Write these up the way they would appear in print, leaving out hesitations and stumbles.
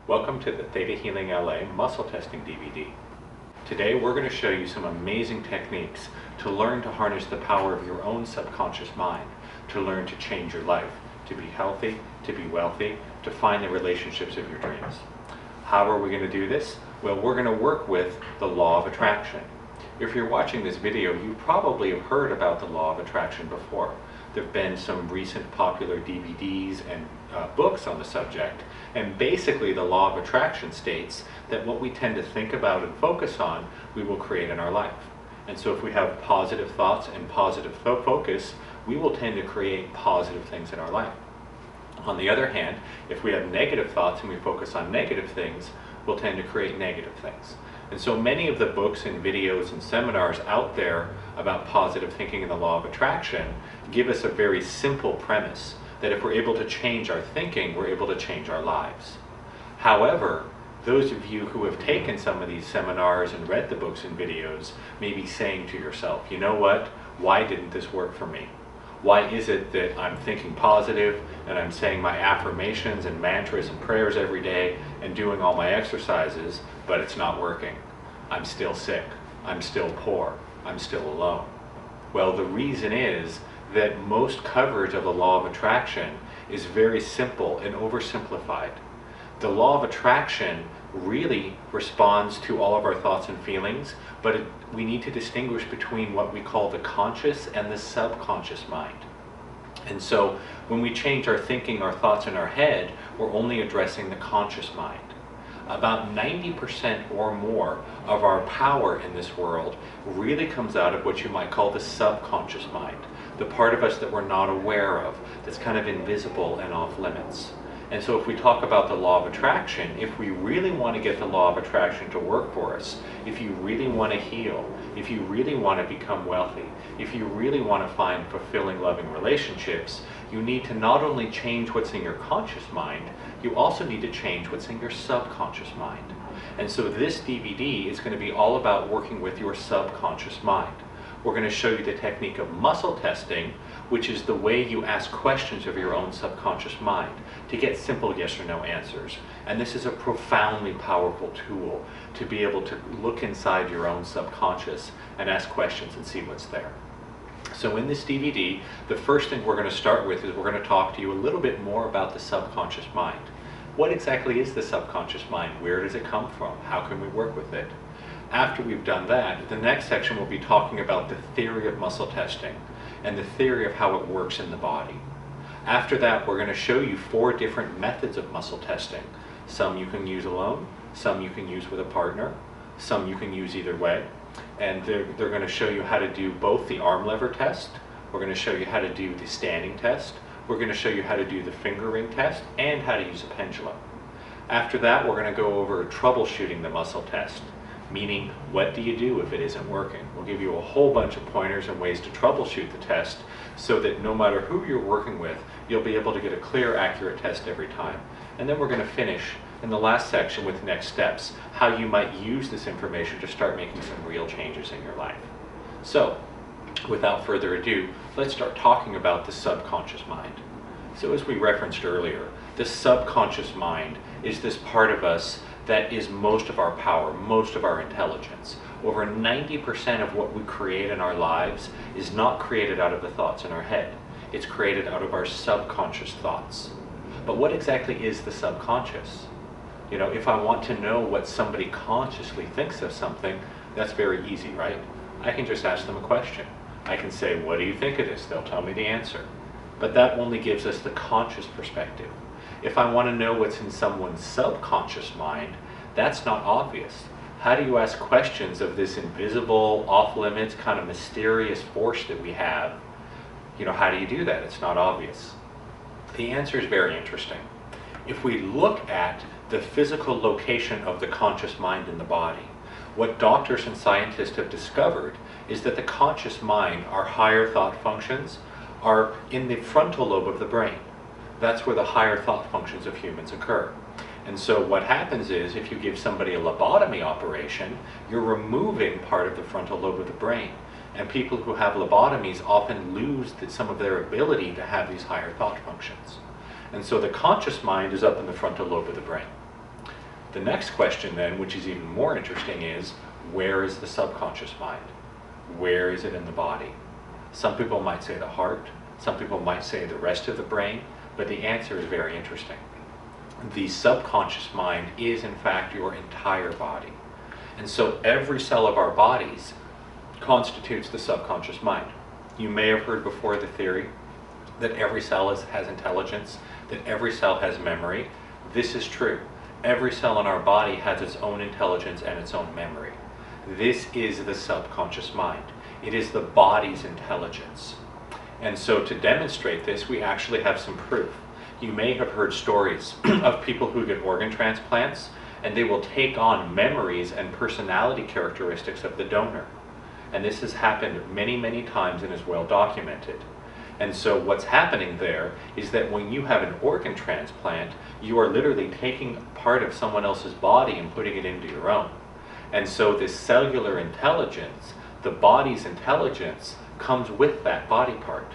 Welcome to the Theta Healing LA Muscle Testing DVD. Today we're going to show you some amazing techniques to learn to harness the power of your own subconscious mind, to learn to change your life, to be healthy, to be wealthy, to find the relationships of your dreams. How are we going to do this? Well, we're going to work with the law of attraction. If you're watching this video, you probably have heard about the law of attraction before. There have been some recent popular DVDs and books on the subject, and basically the law of attraction states that what we tend to think about and focus on, we will create in our life. And so if we have positive thoughts and positive focus, we will tend to create positive things in our life. On the other hand, if we have negative thoughts and we focus on negative things, we'll tend to create negative things. And so many of the books and videos and seminars out there about positive thinking and the law of attraction give us a very simple premise that if we're able to change our thinking, we're able to change our lives. However, those of you who have taken some of these seminars and read the books and videos may be saying to yourself, you know what, why didn't this work for me? Why is it that I'm thinking positive and I'm saying my affirmations and mantras and prayers every day and doing all my exercises, but it's not working? I'm still sick, I'm still poor, I'm still alone. Well, the reason is that most coverage of the law of attraction is very simple and oversimplified. The law of attraction really responds to all of our thoughts and feelings, but we need to distinguish between what we call the conscious and the subconscious mind. And so when we change our thinking, our thoughts in our head, we're only addressing the conscious mind. About 90% or more of our power in this world really comes out of what you might call the subconscious mind, the part of us that we're not aware of, that's kind of invisible and off limits. And so if we talk about the law of attraction, if we really want to get the law of attraction to work for us, if you really want to heal, if you really want to become wealthy, if you really want to find fulfilling, loving relationships, you need to not only change what's in your conscious mind, you also need to change what's in your subconscious mind. And so this DVD is going to be all about working with your subconscious mind. We're going to show you the technique of muscle testing, which is the way you ask questions of your own subconscious mind to get simple yes or no answers. And this is a profoundly powerful tool to be able to look inside your own subconscious and ask questions and see what's there. So in this DVD, the first thing we're going to start with is we're going to talk to you a little bit more about the subconscious mind. What exactly is the subconscious mind? Where does it come from? How can we work with it? After we've done that, the next section will be talking about the theory of muscle testing and the theory of how it works in the body. After that, we're going to show you 4 different methods of muscle testing. Some you can use alone, some you can use with a partner, some you can use either way. And they're going to show you how to do both the arm lever test, we're going to show you how to do the standing test, we're going to show you how to do the finger ring test, and how to use a pendulum. After that, we're going to go over troubleshooting the muscle test. Meaning, what do you do if it isn't working? We'll give you a whole bunch of pointers and ways to troubleshoot the test so that no matter who you're working with, you'll be able to get a clear, accurate test every time. And then we're going to finish in the last section with next steps, how you might use this information to start making some real changes in your life. So, without further ado, let's start talking about the subconscious mind. So as we referenced earlier, the subconscious mind is this part of us that is most of our power, most of our intelligence. Over 90% of what we create in our lives is not created out of the thoughts in our head. It's created out of our subconscious thoughts. But what exactly is the subconscious? You know, if I want to know what somebody consciously thinks of something, that's very easy, right? I can just ask them a question. I can say, what do you think of this? They'll tell me the answer. But that only gives us the conscious perspective. If I want to know what's in someone's subconscious mind, that's not obvious. How do you ask questions of this invisible, off-limits, kind of mysterious force that we have? You know, how do you do that? It's not obvious. The answer is very interesting. If we look at the physical location of the conscious mind in the body, what doctors and scientists have discovered is that the conscious mind, our higher thought functions, are in the frontal lobe of the brain. That's where the higher thought functions of humans occur. And so what happens is, if you give somebody a lobotomy operation, you're removing part of the frontal lobe of the brain. And people who have lobotomies often lose some of their ability to have these higher thought functions. And so the conscious mind is up in the frontal lobe of the brain. The next question then, which is even more interesting, is where is the subconscious mind? Where is it in the body? Some people might say the heart, some people might say the rest of the brain, but the answer is very interesting. The subconscious mind is in fact your entire body. And so every cell of our bodies constitutes the subconscious mind. You may have heard before the theory that every cell has intelligence, that every cell has memory. This is true. Every cell in our body has its own intelligence and its own memory. This is the subconscious mind. It is the body's intelligence. And so to demonstrate this, we actually have some proof. You may have heard stories of people who get organ transplants, and they will take on memories and personality characteristics of the donor. And this has happened many, many times and is well documented. And so what's happening there is that when you have an organ transplant, you are literally taking part of someone else's body and putting it into your own. And so this cellular intelligence, the body's intelligence, comes with that body part.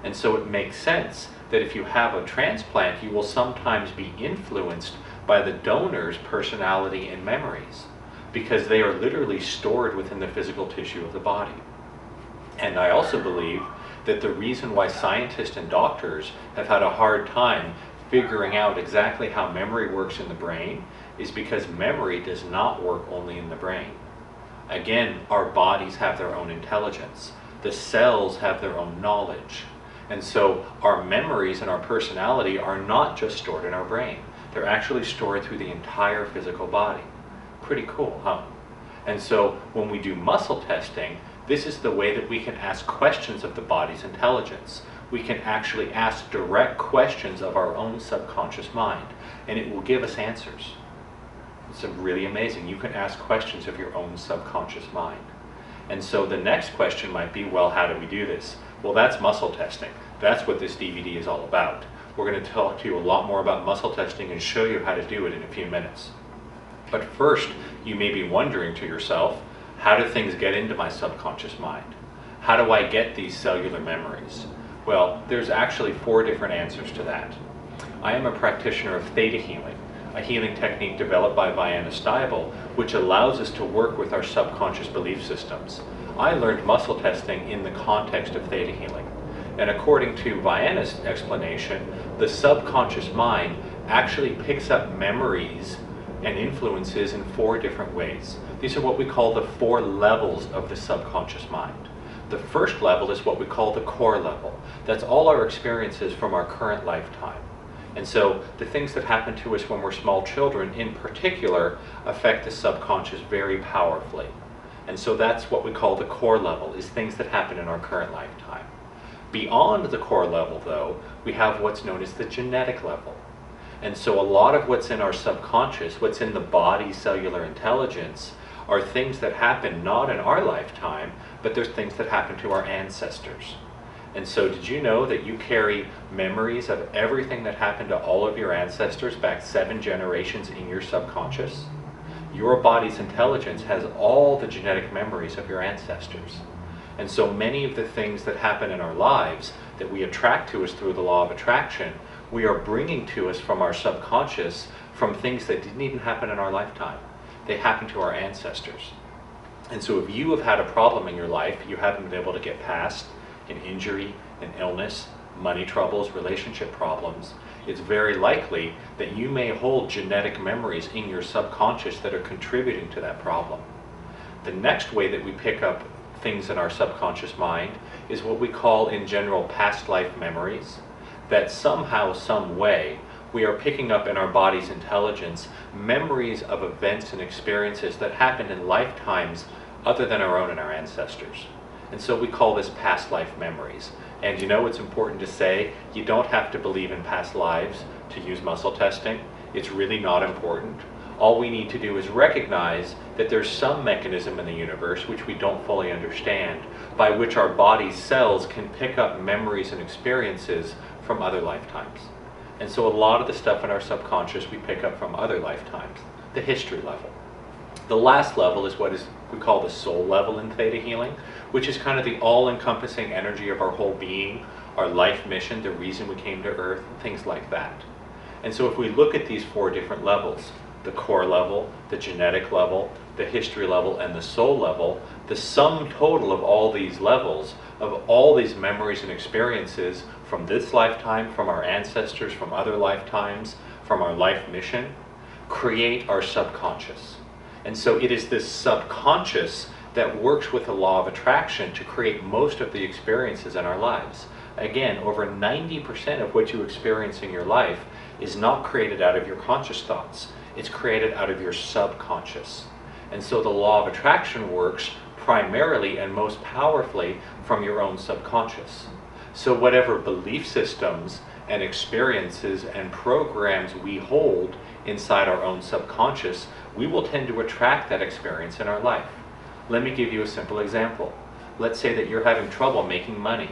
And so it makes sense that if you have a transplant, you will sometimes be influenced by the donor's personality and memories, because they are literally stored within the physical tissue of the body. And I also believe that the reason why scientists and doctors have had a hard time figuring out exactly how memory works in the brain is because memory does not work only in the brain. Again, our bodies have their own intelligence. The cells have their own knowledge. And so our memories and our personality are not just stored in our brain. They're actually stored through the entire physical body. Pretty cool, huh? And so when we do muscle testing, this is the way that we can ask questions of the body's intelligence. We can actually ask direct questions of our own subconscious mind, and it will give us answers. It's really amazing. You can ask questions of your own subconscious mind. And so the next question might be, well, how do we do this? Well, that's muscle testing. That's what this DVD is all about. We're going to talk to you a lot more about muscle testing and show you how to do it in a few minutes. But first, you may be wondering to yourself, how do things get into my subconscious mind? How do I get these cellular memories? Well, there's actually 4 different answers to that. I am a practitioner of theta healing, a healing technique developed by Vienna Steibel, which allows us to work with our subconscious belief systems. I learned muscle testing in the context of theta healing. And according to Vienna's explanation, the subconscious mind actually picks up memories and influences in 4 different ways. These are what we call the 4 levels of the subconscious mind. The first level is what we call the core level. That's all our experiences from our current lifetime. And so the things that happen to us when we're small children in particular affect the subconscious very powerfully. And so that's what we call the core level, is things that happen in our current lifetime. Beyond the core level, though, we have what's known as the genetic level. And so a lot of what's in our subconscious, what's in the body's cellular intelligence, are things that happen not in our lifetime, but there's things that happen to our ancestors. And so did you know that you carry memories of everything that happened to all of your ancestors back 7 generations in your subconscious? Your body's intelligence has all the genetic memories of your ancestors. And so many of the things that happen in our lives that we attract to us through the law of attraction, we are bringing to us from our subconscious from things that didn't even happen in our lifetime. They happen to our ancestors. And so if you have had a problem in your life you haven't been able to get past, an injury, an illness, money troubles, relationship problems, it's very likely that you may hold genetic memories in your subconscious that are contributing to that problem. The next way that we pick up things in our subconscious mind is what we call in general past life memories, that somehow, some way, we are picking up in our body's intelligence memories of events and experiences that happened in lifetimes other than our own and our ancestors. And so we call this past life memories. And you know what's important to say? You don't have to believe in past lives to use muscle testing. It's really not important. All we need to do is recognize that there's some mechanism in the universe which we don't fully understand, by which our body's cells can pick up memories and experiences from other lifetimes. And so a lot of the stuff in our subconscious we pick up from other lifetimes, the history level. The last level is what we call the soul level in theta healing, which is kind of the all-encompassing energy of our whole being, our life mission, the reason we came to Earth, things like that. And so if we look at these 4 different levels, the core level, the genetic level, the history level, and the soul level, the sum total of all these levels, of all these memories and experiences from this lifetime, from our ancestors, from other lifetimes, from our life mission, create our subconscious. And so it is this subconscious that works with the law of attraction to create most of the experiences in our lives. Again, over 90% of what you experience in your life is not created out of your conscious thoughts. It's created out of your subconscious. And so the law of attraction works primarily and most powerfully from your own subconscious. So whatever belief systems and experiences and programs we hold inside our own subconscious, we will tend to attract that experience in our life. Let me give you a simple example. Let's say that you're having trouble making money.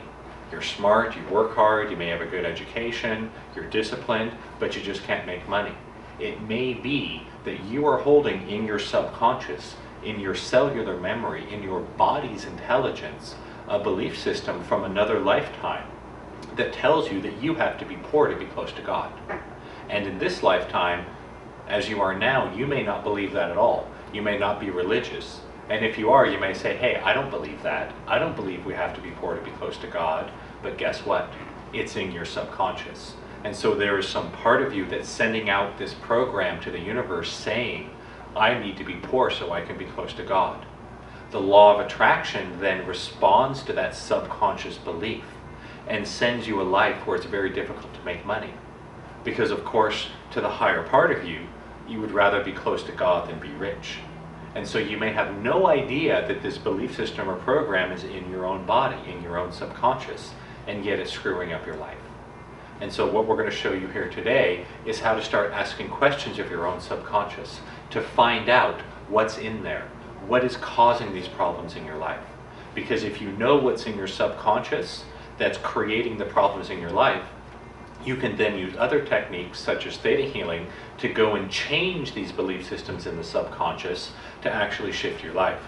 You're smart, you work hard, you may have a good education, you're disciplined, but you just can't make money. It may be that you are holding in your subconscious, in your cellular memory, in your body's intelligence, a belief system from another lifetime that tells you that you have to be poor to be close to God. And in this lifetime, as you are now, you may not believe that at all. You may not be religious. And if you are, you may say, hey, I don't believe that. I don't believe we have to be poor to be close to God. But guess what? It's in your subconscious. And so there is some part of you that's sending out this program to the universe saying, I need to be poor so I can be close to God. The law of attraction then responds to that subconscious belief and sends you a life where it's very difficult to make money. Because of course, to the higher part of you, you would rather be close to God than be rich. And so you may have no idea that this belief system or program is in your own body, in your own subconscious, and yet it's screwing up your life. And so what we're going to show you here today is how to start asking questions of your own subconscious to find out what's in there, what is causing these problems in your life. Because if you know what's in your subconscious that's creating the problems in your life, you can then use other techniques such as theta healing to go and change these belief systems in the subconscious to actually shift your life.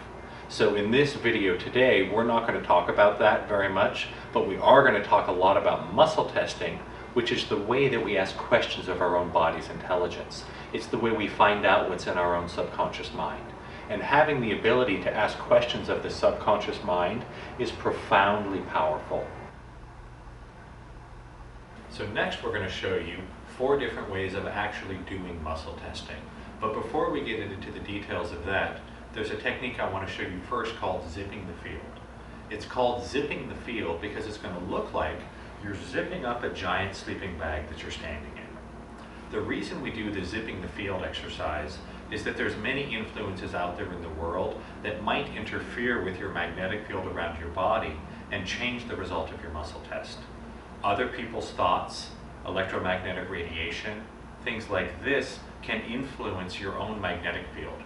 So in this video today, we're not going to talk about that very much, but we are going to talk a lot about muscle testing, which is the way that we ask questions of our own body's intelligence. It's the way we find out what's in our own subconscious mind. And having the ability to ask questions of the subconscious mind is profoundly powerful. So next we're going to show you 4 different ways of actually doing muscle testing. But before we get into the details of that, there's a technique I want to show you first called zipping the field. It's called zipping the field because it's going to look like you're zipping up a giant sleeping bag that you're standing in. The reason we do the zipping the field exercise is that there's many influences out there in the world that might interfere with your magnetic field around your body and change the result of your muscle test. Other people's thoughts, electromagnetic radiation, things like this can influence your own magnetic field.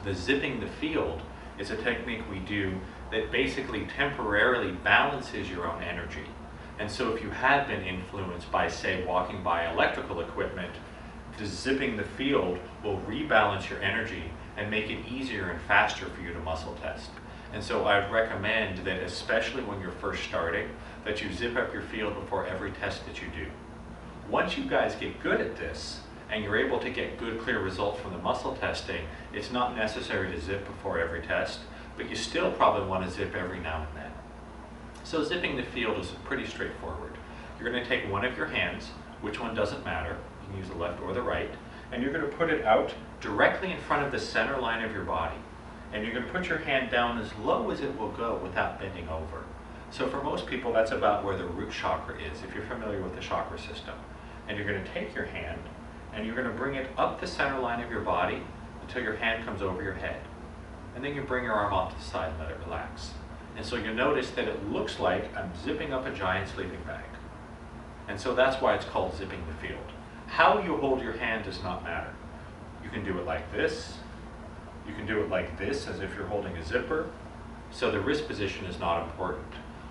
The zipping the field is a technique we do that basically temporarily balances your own energy. And so if you have been influenced by, say, walking by electrical equipment, the zipping the field will rebalance your energy and make it easier and faster for you to muscle test. And so I'd recommend that, especially when you're first starting, that you zip up your field before every test that you do. Once you guys get good at this, and you're able to get good, clear results from the muscle testing, it's not necessary to zip before every test, but you still probably want to zip every now and then. So zipping the field is pretty straightforward. You're going to take one of your hands, which one doesn't matter, you can use the left or the right, and you're going to put it out directly in front of the center line of your body. And you're going to put your hand down as low as it will go without bending over. So for most people, that's about where the root chakra is, if you're familiar with the chakra system. And you're going to take your hand, and you're going to bring it up the center line of your body until your hand comes over your head. And then you bring your arm off to the side and let it relax. And so you'll notice that it looks like I'm zipping up a giant sleeping bag. And so that's why it's called zipping the field. How you hold your hand does not matter. You can do it like this. You can do it like this, as if you're holding a zipper. So the wrist position is not important.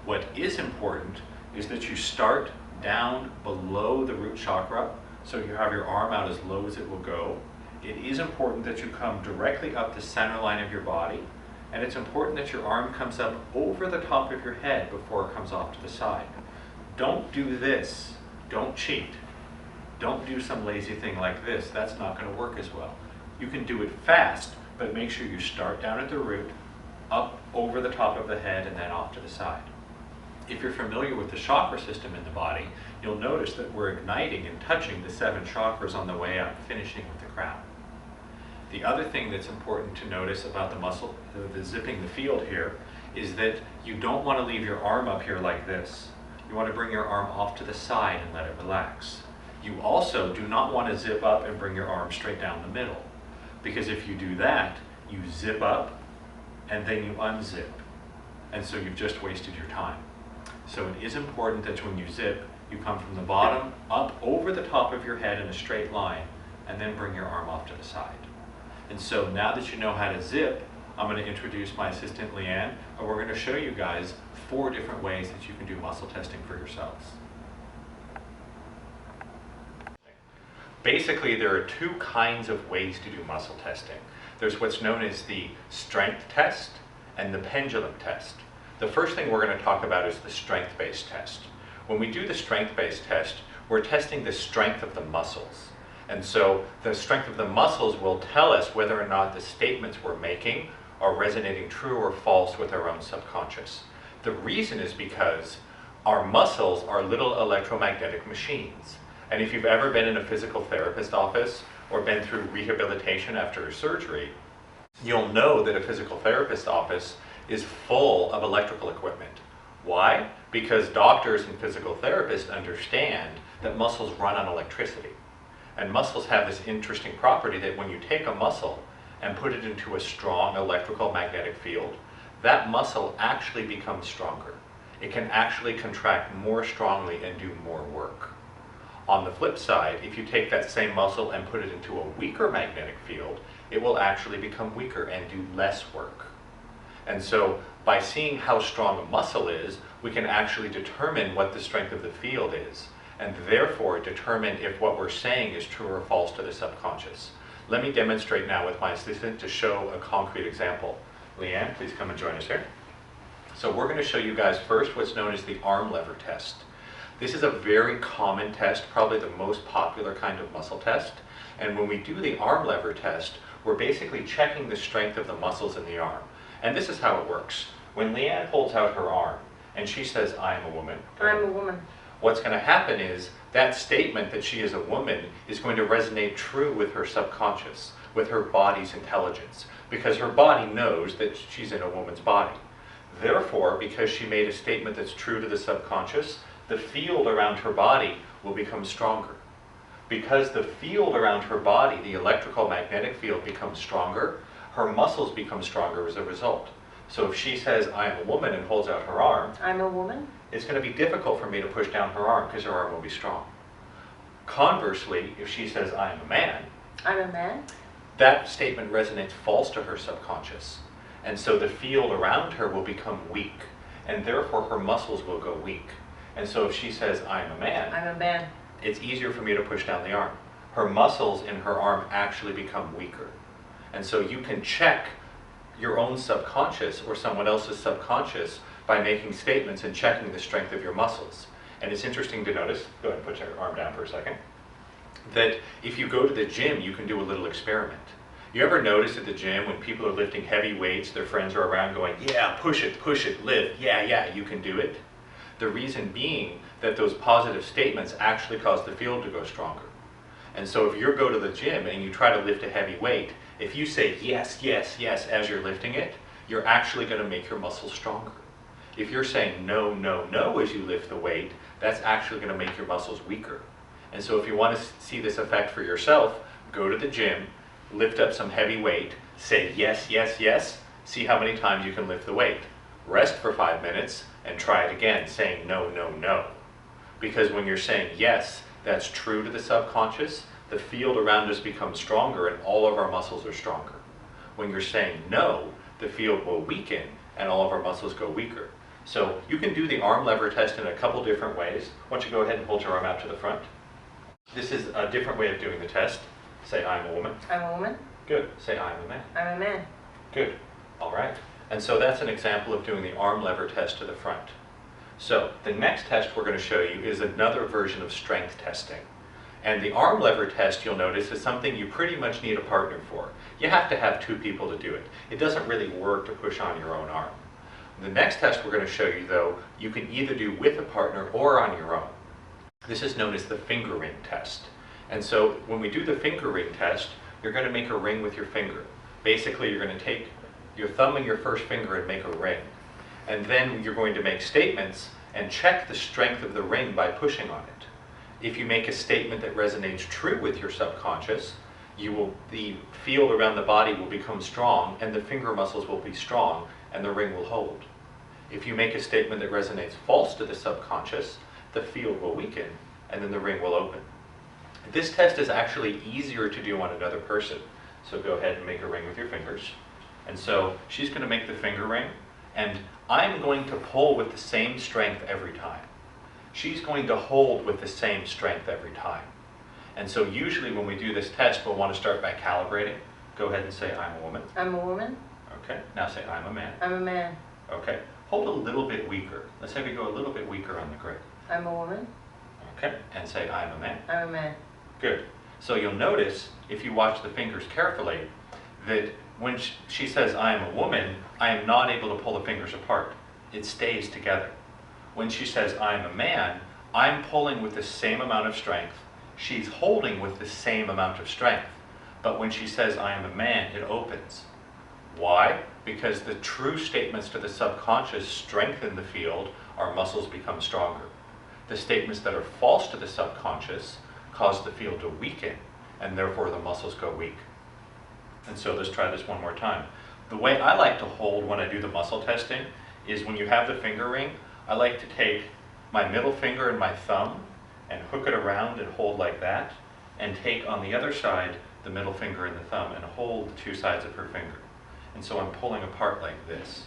What is important is that you start down below the root chakra, so you have your arm out as low as it will go. It is important that you come directly up the center line of your body, and it's important that your arm comes up over the top of your head before it comes off to the side. Don't do this. Don't cheat. Don't do some lazy thing like this. That's not going to work as well. You can do it fast, but make sure you start down at the root, up over the top of the head, and then off to the side. If you're familiar with the chakra system in the body, you'll notice that we're igniting and touching the 7 chakras on the way up, finishing with the crown. The other thing that's important to notice about the muscle, the zipping the field here, is that you don't want to leave your arm up here like this. You want to bring your arm off to the side and let it relax. You also do not want to zip up and bring your arm straight down the middle, because if you do that, you zip up and then you unzip, and so you've just wasted your time. So it is important that when you zip, you come from the bottom up over the top of your head in a straight line, and then bring your arm off to the side. And so now that you know how to zip, I'm going to introduce my assistant Leanne, and we're going to show you guys 4 different ways that you can do muscle testing for yourselves. Basically, there are 2 kinds of ways to do muscle testing. There's what's known as the strength test and the pendulum test. The first thing we're going to talk about is the strength-based test. When we do the strength-based test, we're testing the strength of the muscles. And so the strength of the muscles will tell us whether or not the statements we're making are resonating true or false with our own subconscious. The reason is because our muscles are little electromagnetic machines. And if you've ever been in a physical therapist office or been through rehabilitation after a surgery, you'll know that a physical therapist office is full of electrical equipment. Why? Because doctors and physical therapists understand that muscles run on electricity. And muscles have this interesting property that when you take a muscle and put it into a strong electrical magnetic field, that muscle actually becomes stronger. It can actually contract more strongly and do more work. On the flip side, if you take that same muscle and put it into a weaker magnetic field, it will actually become weaker and do less work. And so by seeing how strong a muscle is, we can actually determine what the strength of the field is, and therefore determine if what we're saying is true or false to the subconscious. Let me demonstrate now with my assistant to show a concrete example. Leanne, please come and join us here. So we're going to show you guys first what's known as the arm lever test. This is a very common test, probably the most popular kind of muscle test. And when we do the arm lever test, we're basically checking the strength of the muscles in the arm. And this is how it works. When Leanne holds out her arm and she says, "I am a woman," I'm a woman. what's going to happen is that statement that she is a woman is going to resonate true with her subconscious, with her body's intelligence, because her body knows that she's in a woman's body. Therefore, because she made a statement that's true to the subconscious, the field around her body will become stronger. Because the field around her body, the electrical magnetic field, becomes stronger, her muscles become stronger as a result. So if she says, "I am a woman," and holds out her arm, I'm a woman. it's going to be difficult for me to push down her arm because her arm will be strong. Conversely, if she says, "I am a man," I'm a man. that statement resonates false to her subconscious. And so the field around her will become weak, and therefore her muscles will go weak. And so if she says, "I am a man," I'm a man. it's easier for me to push down the arm. Her muscles in her arm actually become weaker. And so you can check your own subconscious or someone else's subconscious by making statements and checking the strength of your muscles. And it's interesting to notice, go ahead and put your arm down for a second, that if you go to the gym, you can do a little experiment. You ever notice at the gym when people are lifting heavy weights, their friends are around going, "Yeah, push it, lift, yeah, you can do it." The reason being that those positive statements actually cause the field to go stronger. And so if you go to the gym and you try to lift a heavy weight, if you say yes, yes, yes as you're lifting it, you're actually going to make your muscles stronger. If you're saying no, no, no as you lift the weight, that's actually going to make your muscles weaker. And so if you want to see this effect for yourself, go to the gym, lift up some heavy weight, say yes, yes, yes, see how many times you can lift the weight. Rest for 5 minutes and try it again, saying no, no, no. Because when you're saying yes, that's true to the subconscious, the field around us becomes stronger and all of our muscles are stronger. When you're saying no, the field will weaken and all of our muscles go weaker. So you can do the arm lever test in a couple different ways. Why don't you go ahead and hold your arm out to the front. This is a different way of doing the test. Say, "I'm a woman." I'm a woman. Good. Say, "I'm a man." I'm a man. Good. All right. And so that's an example of doing the arm lever test to the front. So the next test we're going to show you is another version of strength testing. And the arm lever test, you'll notice, is something you pretty much need a partner for. You have to have two people to do it. It doesn't really work to push on your own arm. The next test we're going to show you, though, you can either do with a partner or on your own. This is known as the finger ring test. And so when we do the finger ring test, you're going to make a ring with your finger. Basically, you're going to take your thumb and your first finger and make a ring. And then you're going to make statements and check the strength of the ring by pushing on it. If you make a statement that resonates true with your subconscious, the field around the body will become strong and the finger muscles will be strong and the ring will hold. If you make a statement that resonates false to the subconscious, the field will weaken and then the ring will open. This test is actually easier to do on another person. So go ahead and make a ring with your fingers. And so she's going to make the finger ring, and I'm going to pull with the same strength every time. She's going to hold with the same strength every time. And so usually when we do this test, we'll want to start by calibrating. Go ahead and say, I'm a woman. I'm a woman. Okay, now say, I'm a man. I'm a man. Okay, hold a little bit weaker. Let's have you go a little bit weaker on the grid. I'm a woman. Okay, and say, I'm a man. I'm a man. Good. So you'll notice, if you watch the fingers carefully, that when she says, I am a woman, I am not able to pull the fingers apart. It stays together. When she says, I'm a man, I'm pulling with the same amount of strength. She's holding with the same amount of strength. But when she says, I am a man, it opens. Why? Because the true statements to the subconscious strengthen the field, our muscles become stronger. The statements that are false to the subconscious cause the field to weaken, and therefore the muscles go weak. And so let's try this one more time. The way I like to hold when I do the muscle testing is when you have the finger ring, I like to take my middle finger and my thumb and hook it around and hold like that, and take on the other side the middle finger and the thumb and hold the two sides of her finger. And so I'm pulling apart like this.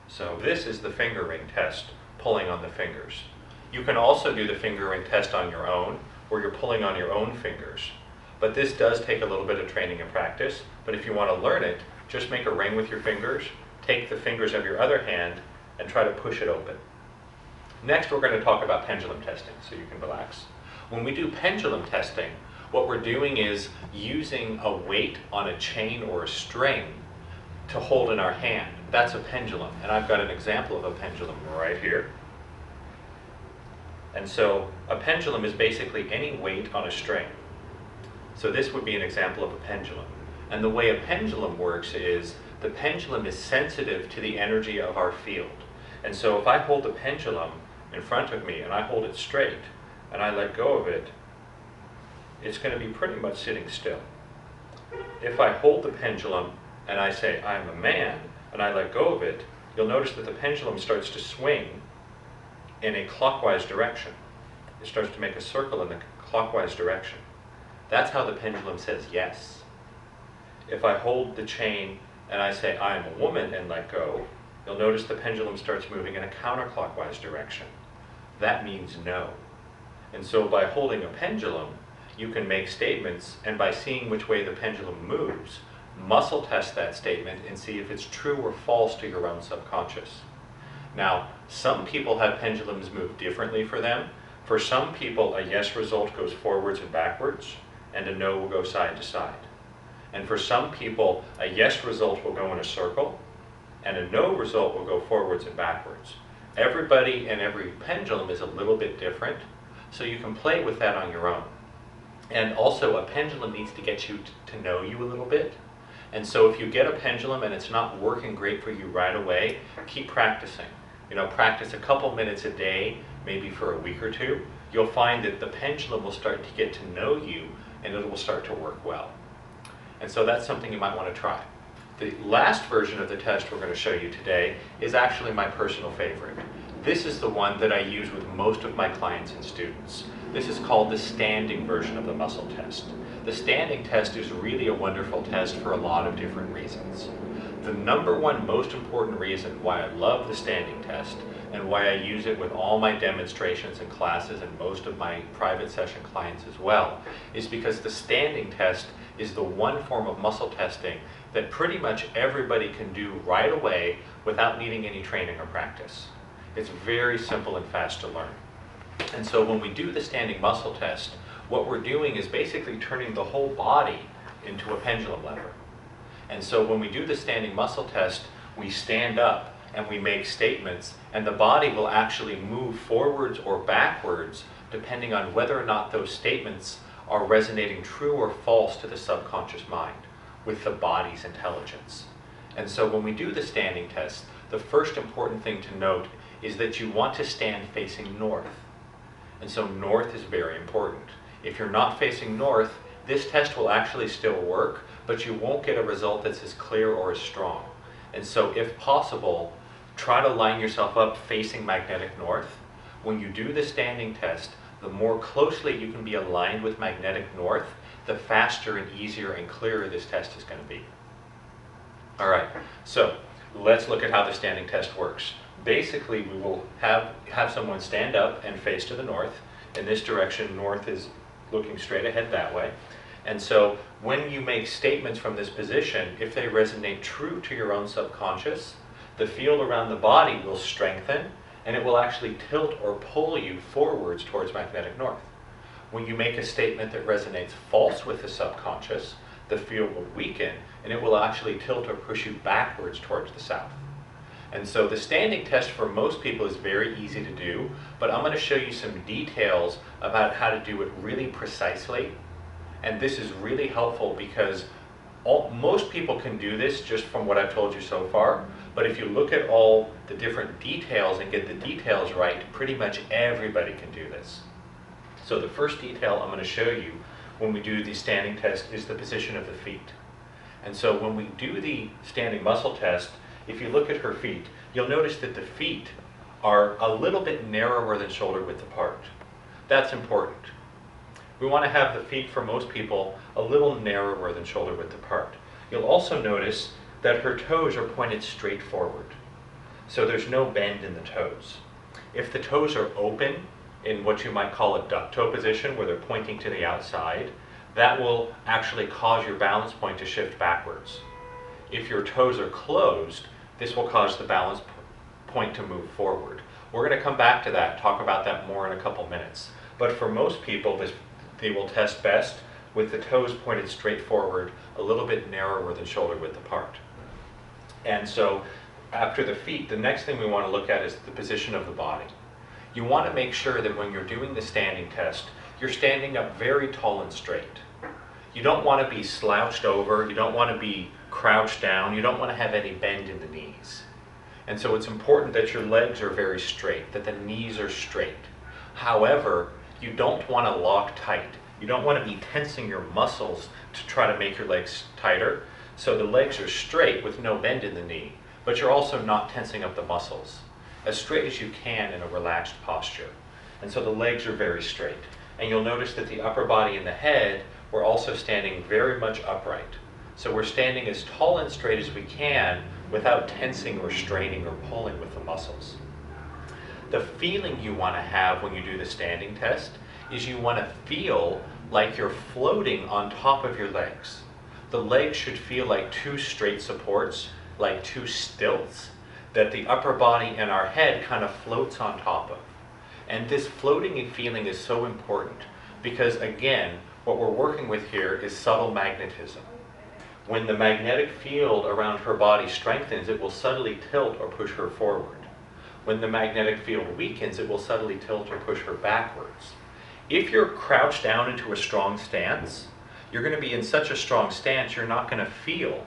So this is the finger ring test, pulling on the fingers. You can also do the finger ring test on your own, where you're pulling on your own fingers. But this does take a little bit of training and practice. But if you want to learn it, just make a ring with your fingers, take the fingers of your other hand, and try to push it open. Next, we're going to talk about pendulum testing, so you can relax. When we do pendulum testing, what we're doing is using a weight on a chain or a string to hold in our hand. That's a pendulum, and I've got an example of a pendulum right here. And so a pendulum is basically any weight on a string. So this would be an example of a pendulum. And the way a pendulum works is the pendulum is sensitive to the energy of our field. And so if I hold the pendulum in front of me and I hold it straight and I let go of it, it's going to be pretty much sitting still. If I hold the pendulum and I say, I'm a man, and I let go of it, you'll notice that the pendulum starts to swing in a clockwise direction. It starts to make a circle in the clockwise direction. That's how the pendulum says yes. If I hold the chain and I say, I'm a woman, and let go, you'll notice the pendulum starts moving in a counterclockwise direction. That means no. And so by holding a pendulum, you can make statements, and by seeing which way the pendulum moves, muscle test that statement and see if it's true or false to your own subconscious. Now, some people have pendulums move differently for them. For some people, a yes result goes forwards and backwards, and a no will go side to side. And for some people, a yes result will go in a circle, and a no result will go forwards and backwards. Everybody and every pendulum is a little bit different, so you can play with that on your own. And also, a pendulum needs to get you to know you a little bit. And so if you get a pendulum and it's not working great for you right away, keep practicing. Practice a couple minutes a day, maybe for a week or two. You'll find that the pendulum will start to get to know you and it will start to work well. And so that's something you might want to try. The last version of the test we're going to show you today is actually my personal favorite. This is the one that I use with most of my clients and students. This is called the standing version of the muscle test. The standing test is really a wonderful test for a lot of different reasons. The number one most important reason why I love the standing test and why I use it with all my demonstrations and classes and most of my private session clients as well is because the standing test is the one form of muscle testing that pretty much everybody can do right away without needing any training or practice. It's very simple and fast to learn. And so when we do the standing muscle test, what we're doing is basically turning the whole body into a pendulum lever. And so when we do the standing muscle test, we stand up and we make statements, and the body will actually move forwards or backwards depending on whether or not those statements are resonating true or false to the subconscious mind with the body's intelligence. And so when we do the standing test, the first important thing to note is that you want to stand facing north. And so north is very important. If you're not facing north, this test will actually still work, but you won't get a result that's as clear or as strong. And so if possible, try to line yourself up facing magnetic north. When you do the standing test, the more closely you can be aligned with magnetic north, the faster and easier and clearer this test is going to be. All right, so let's look at how the standing test works. Basically, we will have someone stand up and face to the north. In this direction, north is looking straight ahead that way. And so when you make statements from this position, if they resonate true to your own subconscious, the field around the body will strengthen, and it will actually tilt or pull you forwards towards magnetic north. When you make a statement that resonates false with the subconscious, the field will weaken, and it will actually tilt or push you backwards towards the south. And so the standing test for most people is very easy to do, but I'm going to show you some details about how to do it really precisely. And this is really helpful because most people can do this just from what I've told you so far, but if you look at all the different details and get the details right, pretty much everybody can do this. So the first detail I'm going to show you when we do the standing test is the position of the feet. And so when we do the standing muscle test, if you look at her feet, you'll notice that the feet are a little bit narrower than shoulder width apart. That's important. We want to have the feet, for most people, a little narrower than shoulder width apart. You'll also notice that her toes are pointed straight forward. So there's no bend in the toes. If the toes are open in what you might call a duck toe position, where they're pointing to the outside, that will actually cause your balance point to shift backwards. If your toes are closed, this will cause the balance point to move forward. We're going to come back to that, talk about that more in a couple minutes. But for most people, they will test best with the toes pointed straight forward, a little bit narrower than shoulder width apart. And so after the feet, the next thing we want to look at is the position of the body. You want to make sure that when you're doing the standing test, you're standing up very tall and straight. You don't want to be slouched over, you don't want to be crouched down, you don't want to have any bend in the knees. And so it's important that your legs are very straight, that the knees are straight. However, you don't want to lock tight. You don't want to be tensing your muscles to try to make your legs tighter. So the legs are straight with no bend in the knee, but you're also not tensing up the muscles. As straight as you can in a relaxed posture. And so the legs are very straight. And you'll notice that the upper body and the head, we're also standing very much upright. So we're standing as tall and straight as we can without tensing or straining or pulling with the muscles. The feeling you want to have when you do the standing test is you want to feel like you're floating on top of your legs. The legs should feel like two straight supports, like two stilts, that the upper body and our head kind of floats on top of. And this floating feeling is so important because, again, what we're working with here is subtle magnetism. When the magnetic field around her body strengthens, it will subtly tilt or push her forward. When the magnetic field weakens, it will subtly tilt or push her backwards. If you're crouched down into a strong stance, you're going to be in such a strong stance, you're not going to feel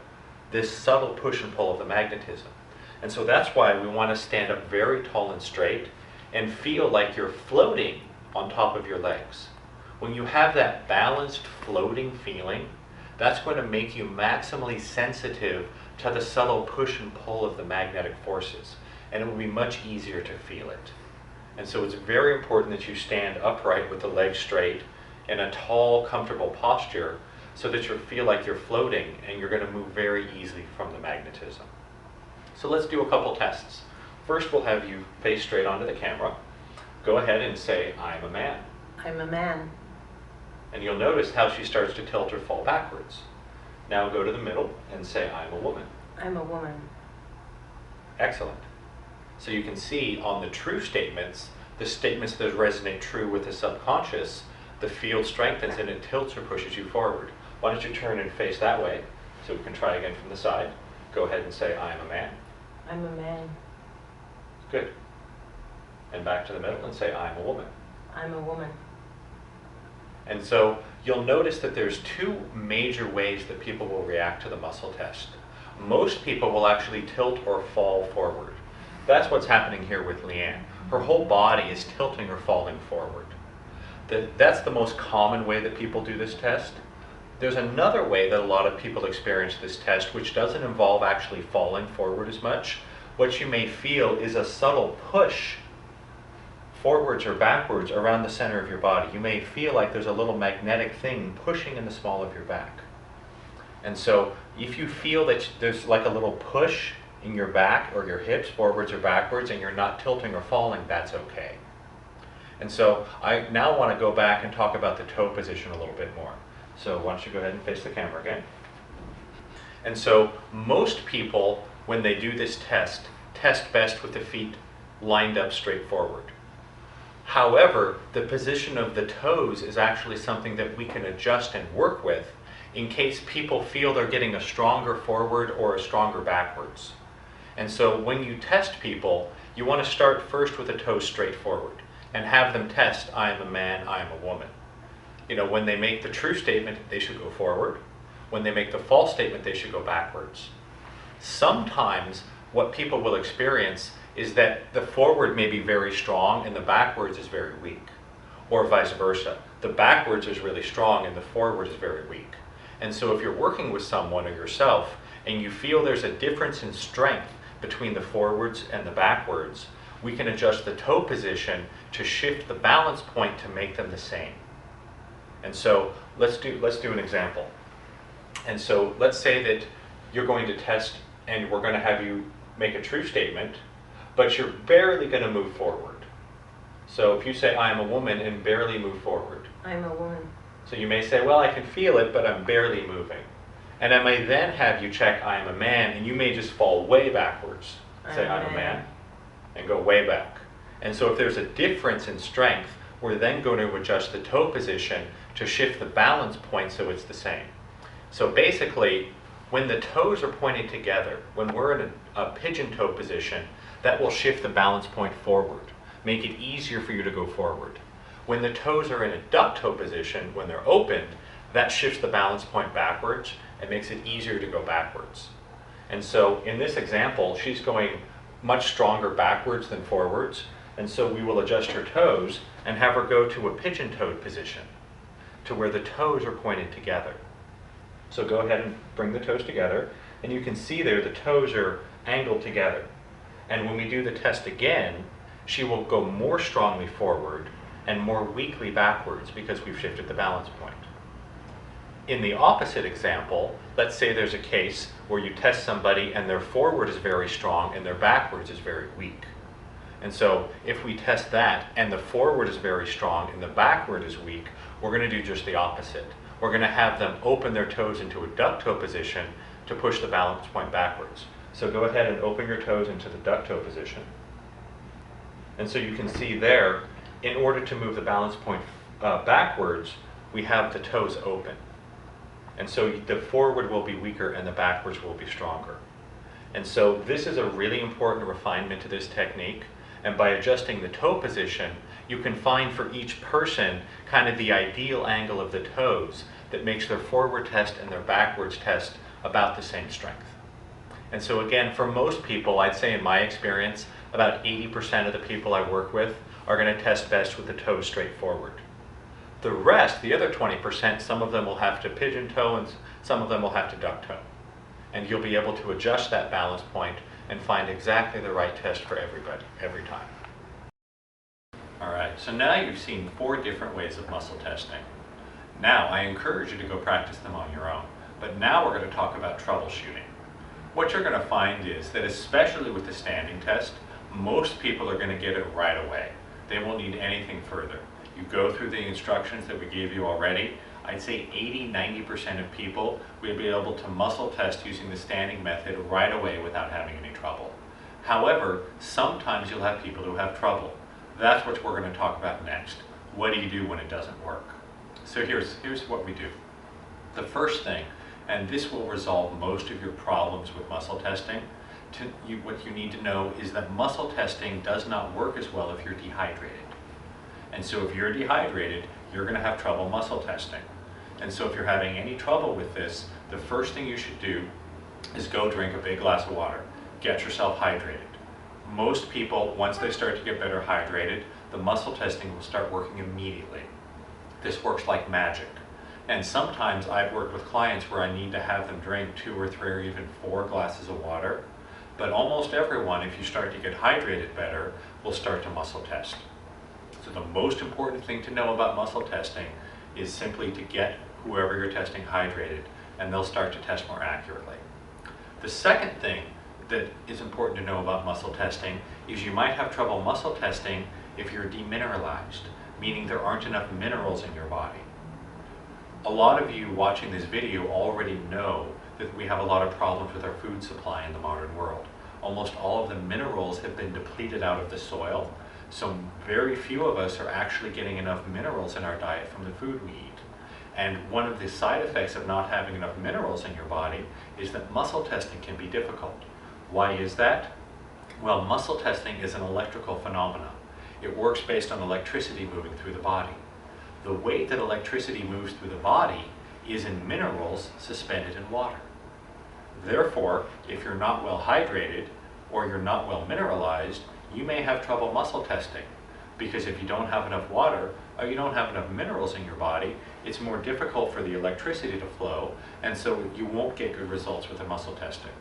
this subtle push and pull of the magnetism. And so that's why we want to stand up very tall and straight and feel like you're floating on top of your legs. When you have that balanced floating feeling, that's going to make you maximally sensitive to the subtle push and pull of the magnetic forces, and it will be much easier to feel it. And so it's very important that you stand upright with the legs straight in a tall, comfortable posture so that you feel like you're floating and you're going to move very easily from the magnetism. So let's do a couple tests. First, we'll have you face straight onto the camera. Go ahead and say, "I'm a man." I'm a man. And you'll notice how she starts to tilt or fall backwards. Now go to the middle and say, "I'm a woman." I'm a woman. Excellent. So you can see on the true statements, the statements that resonate true with the subconscious, the field strengthens and it tilts or pushes you forward. Why don't you turn and face that way so we can try again from the side. Go ahead and say, I am a man. I'm a man. Good. And back to the middle and say, I am a woman. I'm a woman. And so you'll notice that there's two major ways that people will react to the muscle test. Most people will actually tilt or fall forward. That's what's happening here with Leanne. Her whole body is tilting or falling forward. That's the most common way that people do this test. There's another way that a lot of people experience this test, which doesn't involve actually falling forward as much. What you may feel is a subtle push forwards or backwards around the center of your body. You may feel like there's a little magnetic thing pushing in the small of your back. And so if you feel that there's like a little push in your back or your hips forwards or backwards and you're not tilting or falling, that's okay. And so I now want to go back and talk about the toe position a little bit more. So why don't you go ahead and face the camera again. And so most people, when they do this test best with the feet lined up straight forward. However, the position of the toes is actually something that we can adjust and work with in case people feel they're getting a stronger forward or a stronger backwards. And so when you test people, you want to start first with the toes straight forward and have them test, I am a man, I am a woman. You know, when they make the true statement, they should go forward. When they make the false statement, they should go backwards. Sometimes what people will experience is that the forward may be very strong and the backwards is very weak, or vice versa. The backwards is really strong and the forward is very weak. And so if you're working with someone or yourself and you feel there's a difference in strength between the forwards and the backwards, we can adjust the toe position to shift the balance point to make them the same. And so let's do an example. And so let's say that you're going to test and we're going to have you make a true statement, but you're barely going to move forward. So if you say, I am a woman, and barely move forward. I'm a woman. So you may say, well, I can feel it, but I'm barely moving. And I may then have you check, I am a man, and you may just fall way backwards. Say, I'm a man, and go way back. And so if there's a difference in strength, we're then going to adjust the toe position to shift the balance point so it's the same. So basically, when the toes are pointed together, when we're in a pigeon toe position, that will shift the balance point forward, make it easier for you to go forward. When the toes are in a duck toe position, when they're opened, that shifts the balance point backwards and makes it easier to go backwards. And so in this example, she's going much stronger backwards than forwards, and so we will adjust her toes and have her go to a pigeon-toed position, to where the toes are pointed together. So go ahead and bring the toes together, and you can see there the toes are angled together. And when we do the test again, she will go more strongly forward and more weakly backwards because we've shifted the balance point. In the opposite example, let's say there's a case where you test somebody and their forward is very strong and their backwards is very weak. And so if we test that and the forward is very strong and the backward is weak, we're going to do just the opposite. We're going to have them open their toes into a duck toe position to push the balance point backwards. So go ahead and open your toes into the duck toe position. And so you can see there, in order to move the balance point backwards, we have the toes open. And so the forward will be weaker and the backwards will be stronger. And so this is a really important refinement to this technique. And by adjusting the toe position, you can find for each person kind of the ideal angle of the toes that makes their forward test and their backwards test about the same strength. And so again, for most people, I'd say in my experience, about 80% of the people I work with are going to test best with the toes straight forward. The rest, the other 20%, some of them will have to pigeon toe and some of them will have to duck toe. And you'll be able to adjust that balance point and find exactly the right test for everybody, every time. All right, so now you've seen 4 different ways of muscle testing. Now, I encourage you to go practice them on your own. But now we're going to talk about troubleshooting. What you're going to find is that especially with the standing test, most people are going to get it right away. They won't need anything further. You go through the instructions that we gave you already. I'd say 80–90% of people will be able to muscle test using the standing method right away without having any trouble. However, sometimes you'll have people who have trouble. That's what we're going to talk about next. What do you do when it doesn't work? So here's what we do. The first thing, and this will resolve most of your problems with muscle testing, what you need to know is that muscle testing does not work as well if you're dehydrated. And so if you're dehydrated, you're going to have trouble muscle testing. And so if you're having any trouble with this, the first thing you should do is go drink a big glass of water. Get yourself hydrated. Most people, once they start to get better hydrated, the muscle testing will start working immediately. This works like magic. And sometimes I've worked with clients where I need to have them drink 2 or 3 or even 4 glasses of water. But almost everyone, if you start to get hydrated better, will start to muscle test. So the most important thing to know about muscle testing is simply to get whoever you're testing hydrated, and they'll start to test more accurately. The second thing that is important to know about muscle testing is you might have trouble muscle testing if you're demineralized, meaning there aren't enough minerals in your body. A lot of you watching this video already know that we have a lot of problems with our food supply in the modern world. Almost all of the minerals have been depleted out of the soil, so very few of us are actually getting enough minerals in our diet from the food we eat. And one of the side effects of not having enough minerals in your body is that muscle testing can be difficult. Why is that? Well, muscle testing is an electrical phenomenon. It works based on electricity moving through the body. The way that electricity moves through the body is in minerals suspended in water. Therefore, if you're not well hydrated or you're not well mineralized, you may have trouble muscle testing, because if you don't have enough water or you don't have enough minerals in your body, it's more difficult for the electricity to flow, and so you won't get good results with the muscle testing.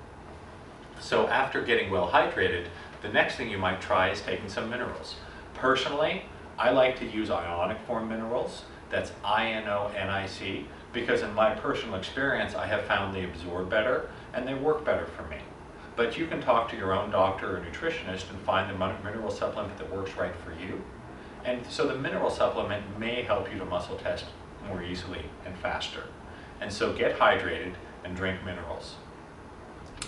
So after getting well hydrated, the next thing you might try is taking some minerals. Personally, I like to use ionic form minerals. That's INONIC, because in my personal experience, I have found they absorb better and they work better for me. But you can talk to your own doctor or nutritionist and find the mineral supplement that works right for you. And so the mineral supplement may help you to muscle test more easily and faster. And so get hydrated and drink minerals.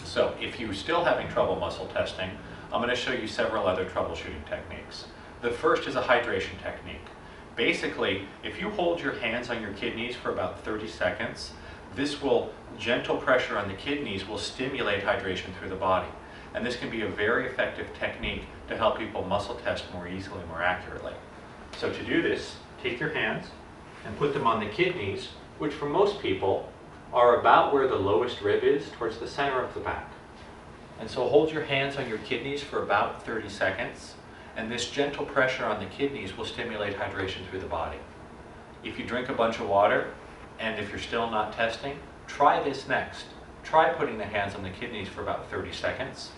So if you're still having trouble muscle testing, I'm going to show you several other troubleshooting techniques. The first is a hydration technique. Basically, if you hold your hands on your kidneys for about 30 seconds, gentle pressure on the kidneys will stimulate hydration through the body. And this can be a very effective technique to help people muscle test more easily, more accurately. So to do this, take your hands and put them on the kidneys, which for most people are about where the lowest rib is, towards the center of the back. And so hold your hands on your kidneys for about 30 seconds, and this gentle pressure on the kidneys will stimulate hydration through the body. If you drink a bunch of water, and if you're still not testing, try this next. Try putting the hands on the kidneys for about 30 seconds,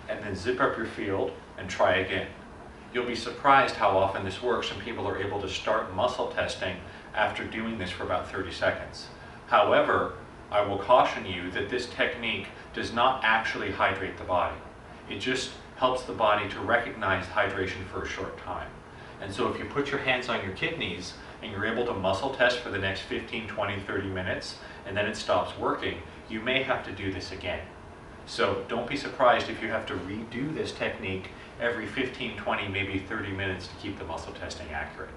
and then zip up your field and try again. You'll be surprised how often this works, and people are able to start muscle testing after doing this for about 30 seconds. However, I will caution you that this technique does not actually hydrate the body. It just helps the body to recognize hydration for a short time. And so if you put your hands on your kidneys and you're able to muscle test for the next 15, 20, 30 minutes, and then it stops working, you may have to do this again. So don't be surprised if you have to redo this technique every 15, 20, maybe 30 minutes to keep the muscle testing accurate.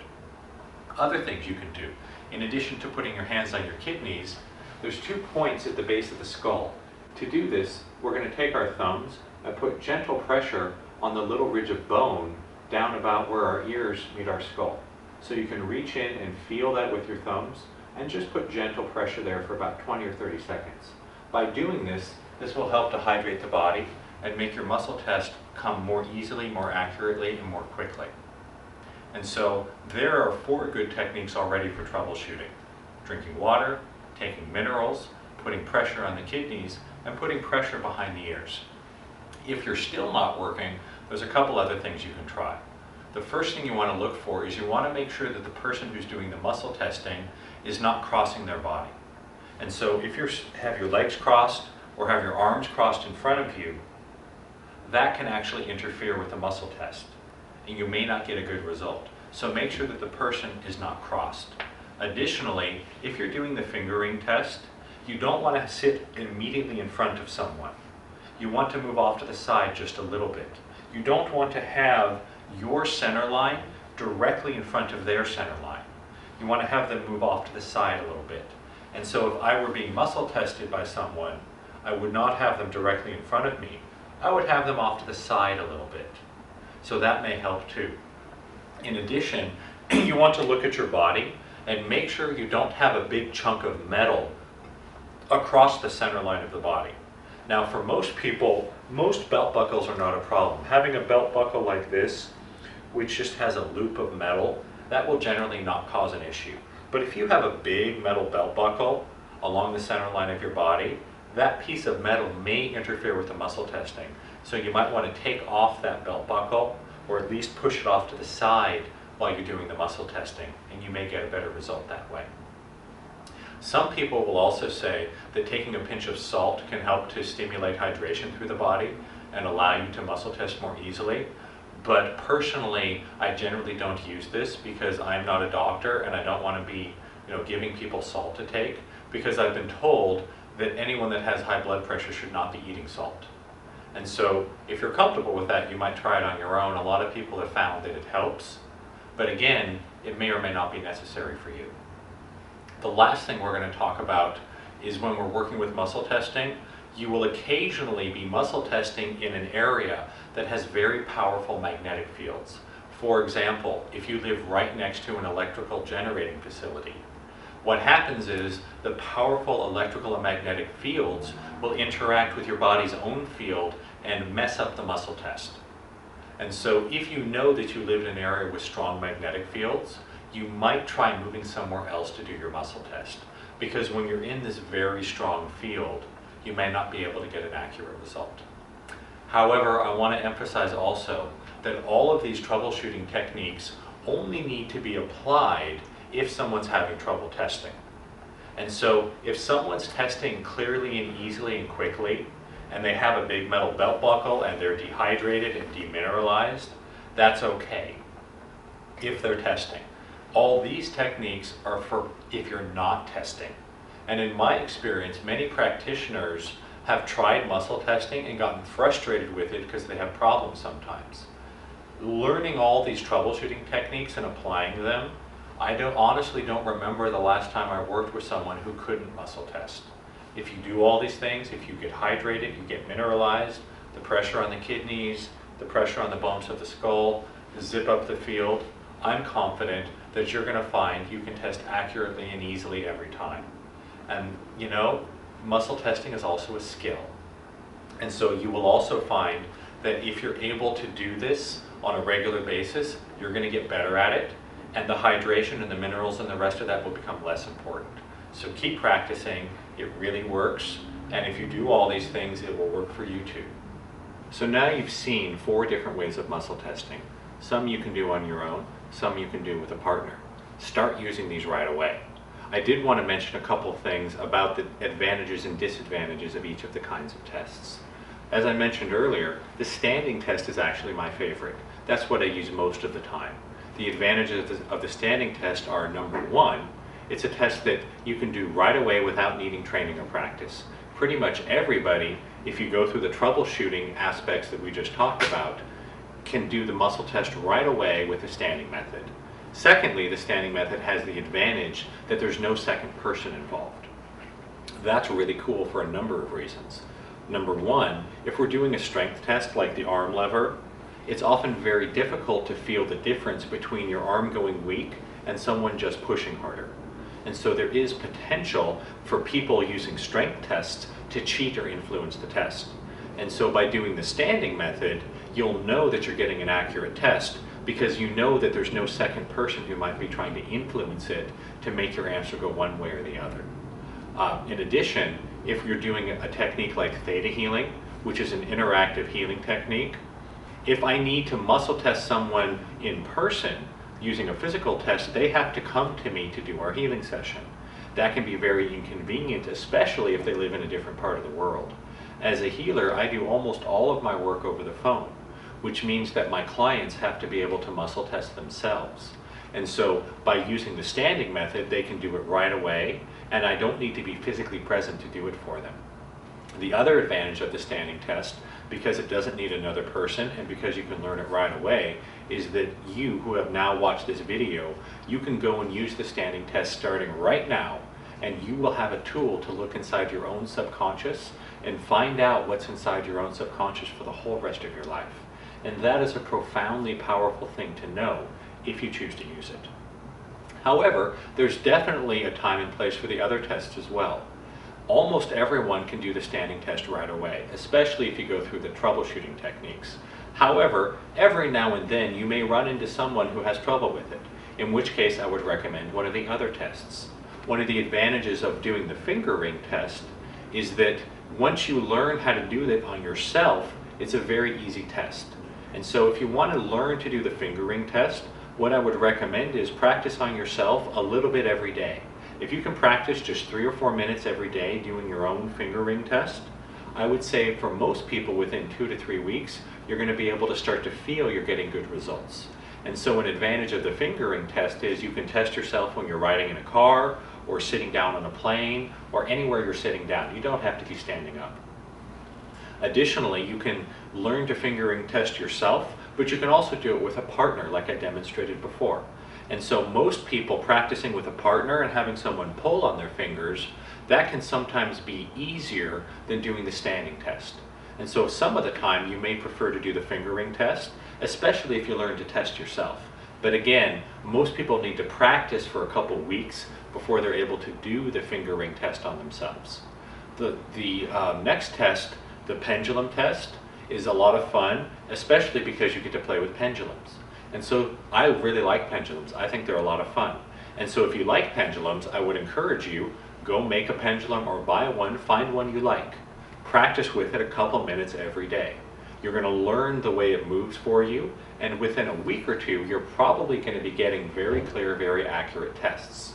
Other things you can do, in addition to putting your hands on your kidneys, there's 2 points at the base of the skull. To do this, we're going to take our thumbs and put gentle pressure on the little ridge of bone down about where our ears meet our skull. So you can reach in and feel that with your thumbs and just put gentle pressure there for about 20 or 30 seconds. By doing this, this will help to hydrate the body and make your muscle test come more easily, more accurately, and more quickly. And so there are 4 good techniques already for troubleshooting: drinking water, taking minerals, putting pressure on the kidneys, and putting pressure behind the ears. If you're still not working, there's a couple other things you can try. The first thing you want to look for is you want to make sure that the person who's doing the muscle testing is not crossing their body. And so if you have your legs crossed or have your arms crossed in front of you, that can actually interfere with the muscle test, and you may not get a good result. So make sure that the person is not crossed. Additionally, if you're doing the fingering test, you don't want to sit immediately in front of someone. You want to move off to the side just a little bit. You don't want to have your center line directly in front of their center line. You want to have them move off to the side a little bit. And so if I were being muscle tested by someone, I would not have them directly in front of me. I would have them off to the side a little bit. So that may help too. In addition, you want to look at your body and make sure you don't have a big chunk of metal across the center line of the body. Now for most people, most belt buckles are not a problem. Having a belt buckle like this, which just has a loop of metal, that will generally not cause an issue. But if you have a big metal belt buckle along the center line of your body, that piece of metal may interfere with the muscle testing. So you might want to take off that belt buckle, or at least push it off to the side while you're doing the muscle testing, and you may get a better result that way. Some people will also say that taking a pinch of salt can help to stimulate hydration through the body and allow you to muscle test more easily. But personally, I generally don't use this because I'm not a doctor and I don't want to be, giving people salt to take, because I've been told that anyone that has high blood pressure should not be eating salt. And so if you're comfortable with that, you might try it on your own. A lot of people have found that it helps, but again, it may or may not be necessary for you. The last thing we're going to talk about is when we're working with muscle testing, you will occasionally be muscle testing in an area that has very powerful magnetic fields. For example, if you live right next to an electrical generating facility, what happens is the powerful electrical and magnetic fields will interact with your body's own field and mess up the muscle test. And so if you know that you live in an area with strong magnetic fields, you might try moving somewhere else to do your muscle test. Because when you're in this very strong field, you may not be able to get an accurate result. However, I want to emphasize also that all of these troubleshooting techniques only need to be applied if someone's having trouble testing. And so if someone's testing clearly and easily and quickly, and they have a big metal belt buckle and they're dehydrated and demineralized, that's okay if they're testing. All these techniques are for if you're not testing. And in my experience, many practitioners have tried muscle testing and gotten frustrated with it because they have problems sometimes. Learning all these troubleshooting techniques and applying them, I honestly don't remember the last time I worked with someone who couldn't muscle test. If you do all these things, if you get hydrated, you get mineralized, the pressure on the kidneys, the pressure on the bones of the skull, zip up the field, I'm confident that you're going to find you can test accurately and easily every time. And muscle testing is also a skill. And so you will also find that if you're able to do this on a regular basis, you're going to get better at it, and the hydration and the minerals and the rest of that will become less important. So keep practicing, it really works, and if you do all these things, it will work for you too. So now you've seen 4 different ways of muscle testing. Some you can do on your own, some you can do with a partner. Start using these right away. I did want to mention a couple things about the advantages and disadvantages of each of the kinds of tests. As I mentioned earlier, the standing test is actually my favorite. That's what I use most of the time. The advantages of the standing test are, number 1, it's a test that you can do right away without needing training or practice. Pretty much everybody, if you go through the troubleshooting aspects that we just talked about, can do the muscle test right away with the standing method. Secondly, the standing method has the advantage that there's no second person involved. That's really cool for a number of reasons. Number 1, if we're doing a strength test like the arm lever, it's often very difficult to feel the difference between your arm going weak and someone just pushing harder. And so there is potential for people using strength tests to cheat or influence the test. And so by doing the standing method, you'll know that you're getting an accurate test because you know that there's no second person who might be trying to influence it to make your answer go one way or the other. In addition, if you're doing a technique like theta healing, which is an interactive healing technique, if I need to muscle test someone in person using a physical test, they have to come to me to do our healing session. That can be very inconvenient, especially if they live in a different part of the world. As a healer, I do almost all of my work over the phone, which means that my clients have to be able to muscle test themselves. And so by using the standing method, they can do it right away, and I don't need to be physically present to do it for them. The other advantage of the standing test, because it doesn't need another person and because you can learn it right away, is that you who have now watched this video, you can go and use the standing test starting right now, and you will have a tool to look inside your own subconscious and find out what's inside your own subconscious for the whole rest of your life. And that is a profoundly powerful thing to know if you choose to use it. However, there's definitely a time and place for the other tests as well. Almost everyone can do the standing test right away, especially if you go through the troubleshooting techniques. However, every now and then you may run into someone who has trouble with it, in which case I would recommend one of the other tests. One of the advantages of doing the finger ring test is that once you learn how to do that on yourself, it's a very easy test. And so if you want to learn to do the finger ring test, what I would recommend is practice on yourself a little bit every day. If you can practice just 3 or 4 minutes every day doing your own finger ring test, I would say for most people within 2 to 3 weeks, you're going to be able to start to feel you're getting good results. And so an advantage of the finger ring test is you can test yourself when you're riding in a car or sitting down on a plane or anywhere you're sitting down. You don't have to be standing up. Additionally, you can learn to finger ring test yourself, but you can also do it with a partner like I demonstrated before. And so most people practicing with a partner and having someone pull on their fingers, that can sometimes be easier than doing the standing test. And so some of the time you may prefer to do the finger ring test, especially if you learn to test yourself. But again, most people need to practice for a couple weeks before they're able to do the finger ring test on themselves. The next test, the pendulum test, is a lot of fun, especially because you get to play with pendulums. And so I really like pendulums. I think they're a lot of fun. And so if you like pendulums, I would encourage you, go make a pendulum or buy one, find one you like. Practice with it a couple minutes every day. You're going to learn the way it moves for you, and within a week or two, you're probably going to be getting very clear, very accurate tests.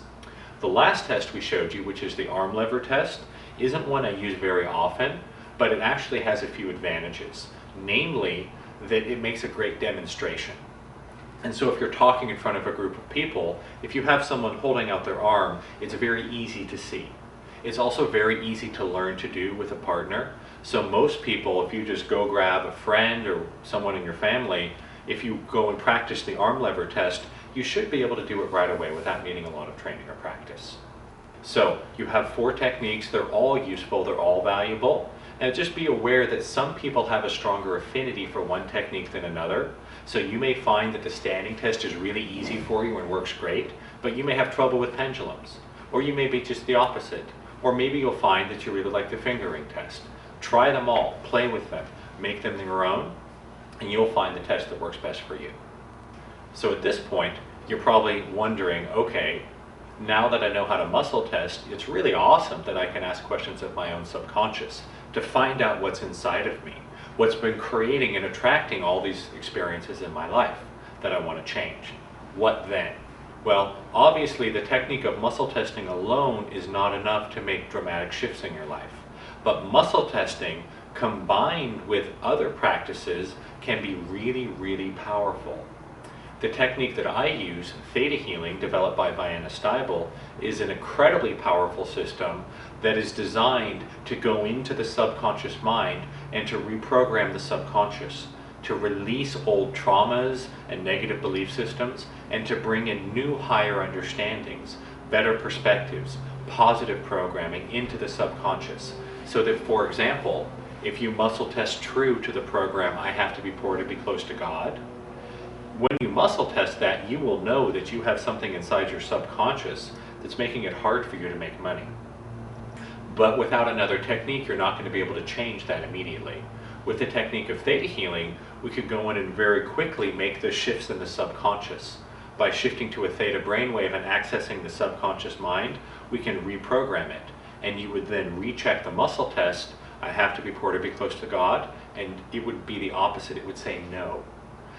The last test we showed you, which is the arm lever test, isn't one I use very often, but it actually has a few advantages. Namely, that it makes a great demonstration. And so if you're talking in front of a group of people, if you have someone holding out their arm, it's very easy to see. It's also very easy to learn to do with a partner. So most people, if you just go grab a friend or someone in your family, if you go and practice the arm lever test, you should be able to do it right away without needing a lot of training or practice. So you have 4 techniques, they're all useful, they're all valuable. And just be aware that some people have a stronger affinity for one technique than another. So you may find that the standing test is really easy for you and works great, but you may have trouble with pendulums. Or you may be just the opposite. Or maybe you'll find that you really like the finger ring test. Try them all, play with them, make them your own, and you'll find the test that works best for you. So at this point, you're probably wondering, okay, now that I know how to muscle test, it's really awesome that I can ask questions of my own subconscious to find out what's inside of me, what's been creating and attracting all these experiences in my life that I want to change. What then? Well, obviously the technique of muscle testing alone is not enough to make dramatic shifts in your life. But muscle testing combined with other practices can be really, really powerful. The technique that I use, theta healing, developed by Vienna Steibel, is an incredibly powerful system that is designed to go into the subconscious mind and to reprogram the subconscious, to release old traumas and negative belief systems, and to bring in new higher understandings, better perspectives, positive programming into the subconscious. So that, for example, if you muscle test true to the program, I have to be poor to be close to God, when you muscle test that, you will know that you have something inside your subconscious that's making it hard for you to make money. But without another technique, you're not going to be able to change that immediately. With the technique of theta healing, we could go in and very quickly make the shifts in the subconscious. By shifting to a theta brainwave and accessing the subconscious mind, we can reprogram it. And you would then recheck the muscle test, I have to be poor to be close to God, and it would be the opposite, it would say no.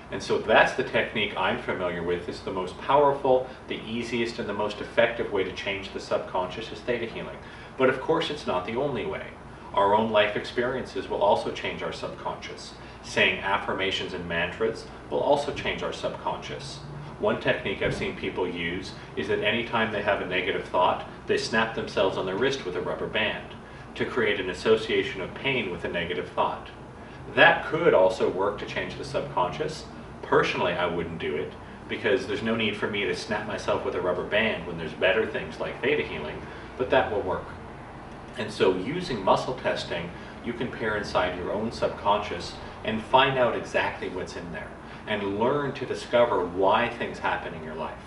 And so that's the technique I'm familiar with. It's the most powerful, the easiest, and the most effective way to change the subconscious is theta healing. But of course it's not the only way. Our own life experiences will also change our subconscious. Saying affirmations and mantras will also change our subconscious. One technique I've seen people use is that anytime they have a negative thought, they snap themselves on their wrist with a rubber band. to create an association of pain with a negative thought. That could also work to change the subconscious. Personally, I wouldn't do it because there's no need for me to snap myself with a rubber band when there's better things like theta healing, but that will work. And so using muscle testing, you can peer inside your own subconscious and find out exactly what's in there and learn to discover why things happen in your life.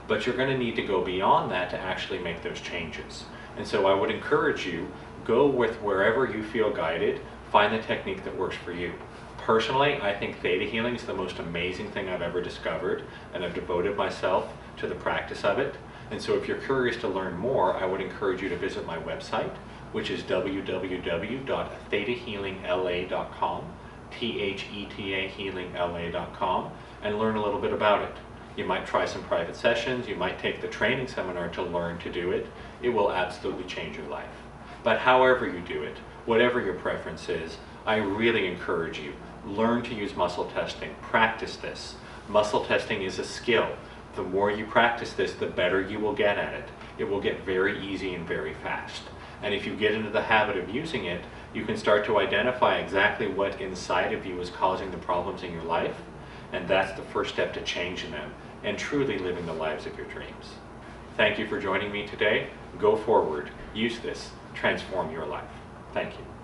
But you're going to need to go beyond that to actually make those changes. And so I would encourage you, go with wherever you feel guided, find the technique that works for you. Personally, I think theta healing is the most amazing thing I've ever discovered, and I've devoted myself to the practice of it. And so if you're curious to learn more, I would encourage you to visit my website, which is www.thetahealingla.com, thetahealingla.com, and learn a little bit about it. You might try some private sessions, you might take the training seminar to learn to do it. It will absolutely change your life. But however you do it, whatever your preference is, I really encourage you, learn to use muscle testing, practice this. Muscle testing is a skill. The more you practice this, the better you will get at it. It will get very easy and very fast. And if you get into the habit of using it, you can start to identify exactly what inside of you is causing the problems in your life. And that's the first step to changing them and truly living the lives of your dreams. Thank you for joining me today. Go forward, use this, transform your life. Thank you.